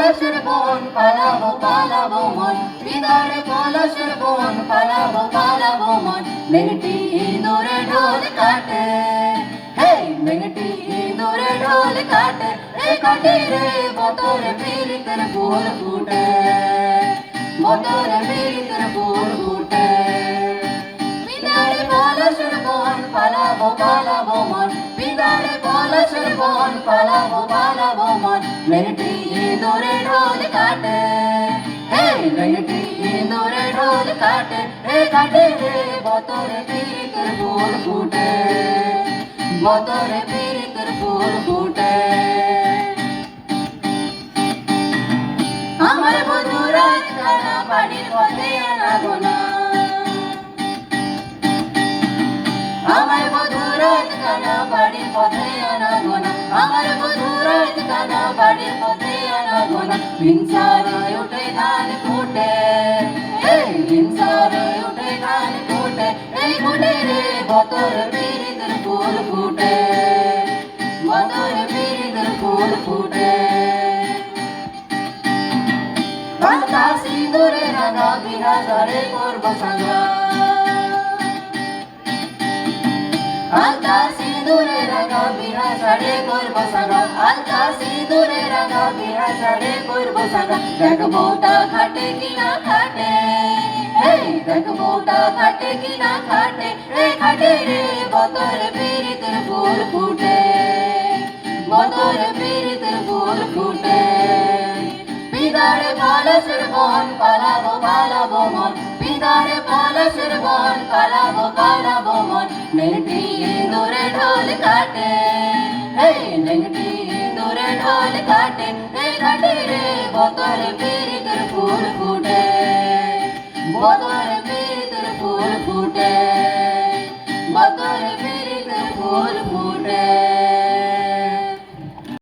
পলাশের বন পালাবো পালাবো মন হৃদয়ে পলাশের বন পালাবো পালাবো মন মেঘটি ইঁদুরে ঢোল কাটে মেঘটি ইঁদুরে ঢোল কাটে কাটে রে বতরে পীড়িতের ফুল ফুটে বতরে পীড়িতের ফুল ফুটে বিদারে পলাশের বন পালাবো পালাবো মন বিদারে পলাশের বন পালাবো পালাবো মন মেঘটি ইঁদুরে ঢোল কাটে মেঘটি ইঁদুরে ঢোল কাটে কাটে রে বতরে পীড়িতের ফুল ফুটে বতরে পীড়িতের ফুল ফুটে আমার বধুরা খানা বাড়ির পথে আনা গোনা আমার বধুরা খানা বাড়ির পথে আনা গোনা আমার বধুরা খানা বাড়ির পথে আনা গোনা হিংসায় উঠে ধান ফুটে হিংসায় উঠে ধান ফুটে ফুটে রে বতর পীড়িতের ফুল ফুটে বতর পীড়িতের ফুল ফুটে বাঁধা সিঁদুরে রাঙা বিহারে করব সাঙ্গা আলতা সিঁদুরে রাঙা বিহারে করব সাঙ্গা আলতা সিঁদুরে রাঙা বিহারে করব সাঙ্গা দেখবোটা খাটে কিনা খাটে দেখবোটা খাটে কিনা খাটে খাটে রে বতরে পীড়িতের ফুল ফুটে বতরে পীড়িতের ফুল ফুটে বিদারে পলাশের বন পালাবো পালাবো মন বিদারে পলাশের বন পালাবো পালাবো মন মেঘটি ইঁদুরে ঢোল কাটে মেঘটি ইঁদুরে ঢোল কাটে কাটে রে বতরে পীড়িতের ফুল ফুটে বতরে পীড়িতের ফুল ফুটে বতরে পীড়িতের ফুল